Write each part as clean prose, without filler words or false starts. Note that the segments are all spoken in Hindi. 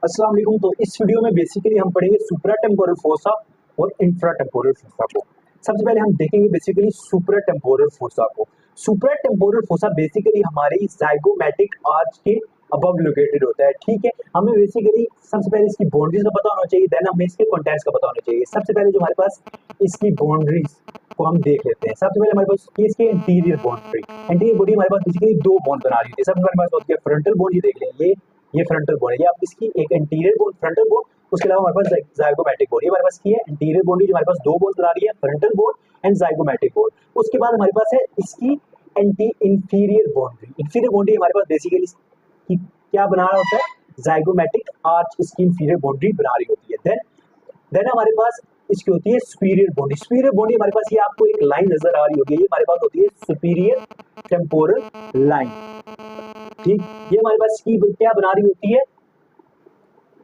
अस्सलाम वालेकुम। तो इस वीडियो में बेसिकली हम पढ़ेंगे सुप्राटेम्पोरल फोसा और इंफ्राटेम्पोरल फोसा को। सबसे पहले हम देखेंगे बेसिकली सुप्राटेम्पोरल फोसा को। सुप्राटेम्पोरल फोसा बेसिकली हमारे जाइगोमैटिक आर्च के अबव लोकेटेड होता है। ठीक है, हमें बेसिकली सबसे पहले इसकी बाउंड्रीज का पता होना चाहिए, देन हमें इसके कंटेंट्स का पता होना चाहिए। सबसे पहले जो हमारे पास इसकी बाउंड्रीज को हम देख लेते हैं। सबसे पहले हमारे पास इसके इंटीरियर बाउंड्री, इंटीरियर बॉडी हमारे पास बेसिकली दो बॉन्ड बना रही होती है। सबसे पहले हमारे पास होती है फ्रंटल बॉन्ड, ये देख लें, ये फ्रंटल बोन है, ये आप इसकी एक इंटीरियर बोन फ्रंटल बोन, उसके अलावा हमारे पास जाइगोमैटिक बोन, ये हमारे पास की है इंटीरियर बोन जो हमारे पास दो बोन बना रही है, frontal bone and zygomatic bone. उसके बाद हमारे पास है इसकी anti inferior boundary. Inferior boundary हमारे पास बेसिकली क्या बना रहा होता है, जाइगोमैटिक आर्च इसकी इंफीरियर बाउंड्री बना रही होती है। देन हमारे पास इसकी होती है सुपीरियर बॉडी। सुपीरियर बॉडी हमारे पास ये आपको एक लाइन नजर आ रही होगी, ये हमारे पास होती है सुपीरियर टेम्पोरल लाइन। ठीक, ये हमारे पास की क्या बना रही होती है,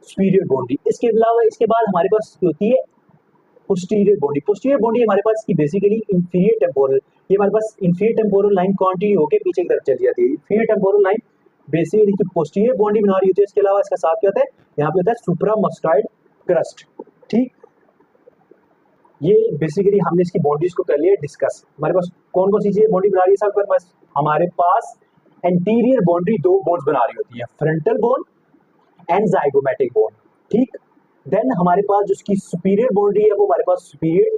सुपीरियर बॉडी। इसके अलावा इसके बाद हमारे पास होती है पोस्टीरियर बॉडी। पोस्टीरियर बॉडी हमारे पास की बेसिकली इंफीरियर टेम्पोरल, ये हमारे पास इंफीरियर टेम्पोरल लाइन कंटिन्यू होकर पीछे की तरफ चली जाती है। इंफीरियर टेम्पोरल लाइन बेसिकली की पोस्टीरियर बॉडी बना रही होती है। इसके अलावा इसका साथ क्या होता है, यहाँ पे होता है सुप्रामस्टॉइड क्रस्ट। ठीक, ये बेसिकली हमने इसकी बॉडीज को कर लिया डिस्कस। हमारे पास कौन कौन सी चीजें बॉडी बना रही है, सब हमारे पास एंटीरियर बाउंड्री दो बोन्स बना रही होती है, frontal bone and zygomatic bone. ठीक, देन हमारे पास जो इसकी सुपीरियर बाउंड्री है वो हमारे पास सुपीरियर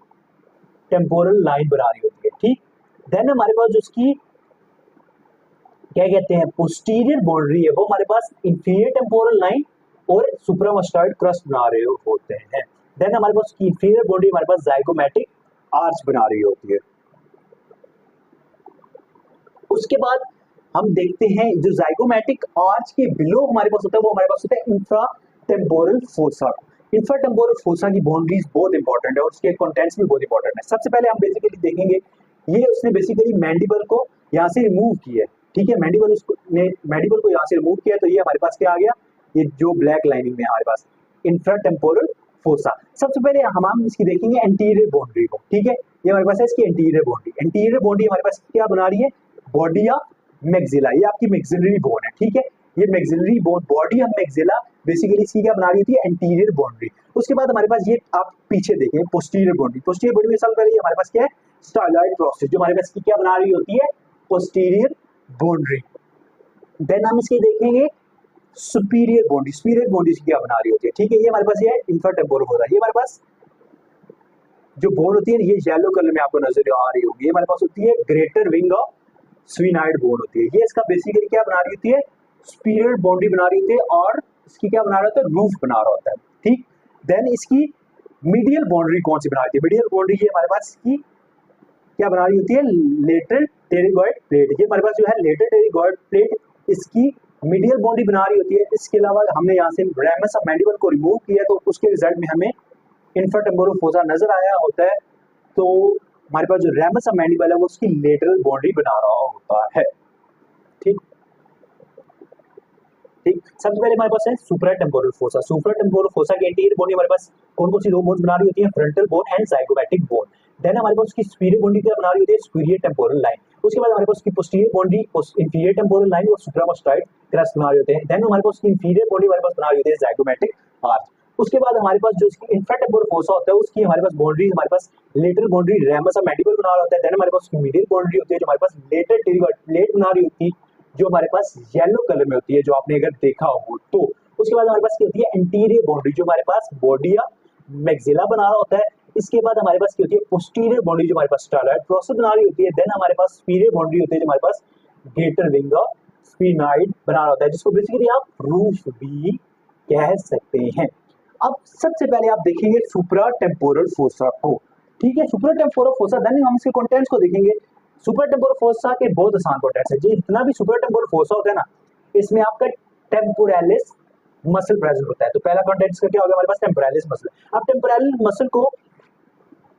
टेम्पोरल लाइन बना रही होती है। ठीक, देन हमारे पास जो इसकी क्या कहते हैं पोस्टीरियर बाउंड्री है वो हमारे पास इंफीरियर टेम्पोरल लाइन और सुप्रामस्टॉइड क्रस्ट बना रहे होते हैं। देन हमारे पास इंफीरियर बॉडी हमारे पास जाइगोमैटिक आर्च बना रही होती है। उसके बाद हम देखते हैं जो जाइगोमैटिक आर्च के बिलो हमारे पास होता है वो हमारे पास होता है इंफ्राटेम्पोरल फोसा। इंफ्राटेम्पोरल फोसा की बाउंड्रीज बहुत इंपॉर्टेंट है और उसके कंटेंट्स भी बहुत इंपॉर्टेंट है। सबसे पहले हम बेसिकली देखेंगे, ये उसने बेसिकली मैंडिबल को यहाँ से रिमूव किया है। ठीक है, मैंडिबल को यहाँ से रिमूव किया, तो ये हमारे पास क्या आ गया, ये जो ब्लैक लाइनिंग में हमारे पास इंफ्राटेम्पोरल फोसा। सबसे पहले हम इसकी देखेंगे एंटीरियर बाउंड्री को। ठीक है, ये हमारे पास है इसकी एंटीरियर बाउंड्री। एंटीरियर बाउंड्री हमारे पास क्या बना रही है, बॉडी ऑफ मैक्सिला, ये आपकी मैक्सिलरी बोन है। ठीक है, ये maxillary bone body of maxilla basically इसकी क्या बना रही होती है, एंटीरियर बाउंड्री। उसके बाद हमारे पास ये आप पीछे देखें पोस्टीरियर बाउंड्री। पोस्टीरियर बाउंड्री में सबसे पहले हमारे पास क्या है, स्टाइलॉइड प्रोसेस, जो हमारे पास की क्या बना रही होती है, पोस्टीरियर बाउंड्री। देन हम इसके देखेंगे सुपीरियर बाउंड्री। सुपीरियर बाउंड्री क्या बना रही होती है। ठीक है, ये हमारे पास ये इंफ्राटेम्पोरल हो रहा है, ये हमारे पास जो बोन होती है ये येलो कलर में आपको नजर आ रही होगी, ये हमारे पास होती है ग्रेटर विंग ऑफ स्फिनाइड बोन होती है। ये इसका बेसिकली क्या बना रही होती है, सुपीरियर बाउंड्री बना रही होती है और इसकी क्या बना रहा होता है, रूफ बना रहा होता है। ठीक, देन इसकी मीडियल बाउंड्री कौन सी बना रही है, मीडियल बाउंड्री ये हमारे पास की क्या बना रही होती है, लेटरल टेरिगॉइड प्लेट। ये हमारे पास जो है लेटरल टेरिगॉइड प्लेट इसकी मीडियल बाउंड्री बना रही होती है। इसके अलावा हमने यहाँ से रेमस ऑफ मैंडिबल को रिमूव किया तो उसके रिजल्ट में हमें इंफ्राटेम्पोरल फोसा नजर आया होता है। तो हमारे पास जो रेमस ऑफ मैंडिबल है वो उसकी लेटरल बाउंड्री बना रहा होता है। ठीक, सबसे पहले हमारे पास है सुप्राटेम्पोरल फोसा। सुप्राटेम्पोरल फोसा के एंटीरियर बोन हमारे पास कौन कौन सी दो बोन्स बना रही होती है, frontal bone and zygomatic bone. Then हमारे पास उसकी सुपीरियर बाउंड्री क्या बना रही होती है, सुपीरियर टेम्पोरल लाइन। उसके बाद हमारे पास उसकी posterior boundary inferior temporal line और सुप्रामस्टॉइड क्रस्ट बना रहे होते हैं। देन हमारे पास उसकी इंफीरियर बाउंड्री हमारे पास बना रही होती है जाइगोमैटिक आर्च। उसके बाद हमारे पास जो इसकी इंफ्राटेम्पोरल फोसा होता है उसकी हमारे पास बाउंड्री हमारे पास lateral boundary ramus of mandible बना रहा होता है। देन हमारे पास उसकी मीडियल बाउंड्री होती है जो हमारे पास लेटरल टेरिगॉइड प्लेट बना रही होती है, जो हमारे पास येलो कलर में होती है, जो आपने अगर देखा हो तो। उसके बाद हमारे पास क्या होती है, एंटीरियर बाउंड्री, जो हमारे पास बॉडी ऑफ मैक्सिला बना रहा होता है। इसके बाद हमारे पास क्या होती है, पोस्टीरियर बाउंड्री, जो हमारे पास स्टाइलॉइड प्रोसेस बना रही होती है। देन हमारे पास सुपीरियर बाउंड्री होती है जो हमारे पास ग्रेटर विंग ऑफ स्फिनाइड बना रहा होता है, जिसको बेसिकली आप रूफ भी कह सकते हैं। अब सबसे पहले आप देखेंगे सुप्राटेम्पोरल फोसा को। ठीक है, सुप्राटेम्पोरल फोसा, देन हम इसके कंटेंट्स को देखेंगे। सुप्राटेम्पोरल फोसा के बहुत आसान कंटेंट्स है, जितना भी सुप्राटेम्पोरल फोसा होता है ना, इसमें आपका टेम्पोरालिस मसल प्रेजेंट होता है। तो पहला कंटेंट इसका क्या होगा, हमारे पास टेम्पोरालिस मसल। अब टेम्पोरालिस मसल को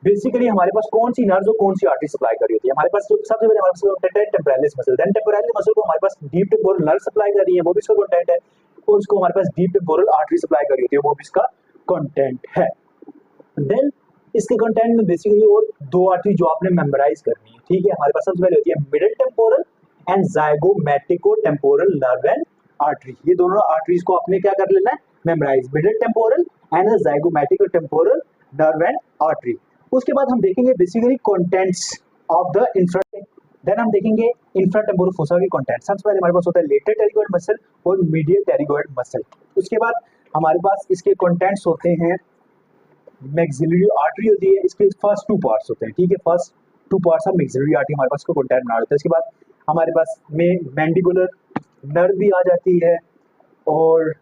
बेसिकली हमारे पास कौन सी नर्व और कौन सी आर्टरी सप्लाई कर रही होती है, हमारे पास सबसे पहले हमारे पास कंटेंट है टेम्पोरालिस मसल। देन टेम्पोरालिस मसल को हमारे पास डीप टेम्पोरल नर्व सप्लाई कर रही है, वो भी इसका कंटेंट है, और उसको हमारे पास डीप टेम्पोरल आर्टरी सप्लाई कर रही होती है, वो भी इसका कंटेंट है। देन इसके कंटेंट में बेसिकली और दो आर्टरी जो आपने मेमोराइज करनी है। ठीक है, हमारे पास सबसे पहले होती है middle temporal and zygomatico temporal nerve and artery. ये दोनों आर्टरीज को आपने क्या कर लेना है, memorise middle temporal and zygomatic temporal nerve and artery. उसके बाद हम देखेंगे basically contents of the infra, then हम देखेंगे इंफ्रा टेम्पोरल फोसा के कंटेंट। सबसे पहले हमारे पास होता है लेटर टेरिगोइड मसल और मीडियल टेरिगोइड मसल। उसके बाद हमारे पास इसके कंटेंट्स होते हैं, मैक्सिलरी आर्टरी होती है, इसके फर्स्ट टू पार्ट्स होते हैं, ठीक है, first two parts of maxillary artery हमारे पास को कंटेंट बना होता है। इसके बाद हमारे पास में मैंडिबुलर नर्व भी आ जाती है और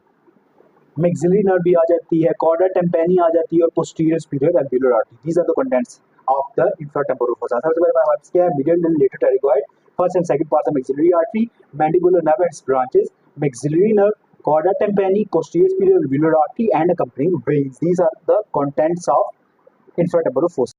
मैक्सिलरी नर्व भी आ जाती है, कॉर्डा टेम्पेनी आ जाती है और posterior superior alveolar artery. These are the contents of the infratemporal fossa. सबसे पहले हमारे पास क्या है, medial and lateral pterygoid, first and second parts of maxillary artery, mandibular nerve and its branches, maxillary nerve, chorda tympani, posterior superior alveolar artery and accompanying veins. These are the contents of infratemporal fossa.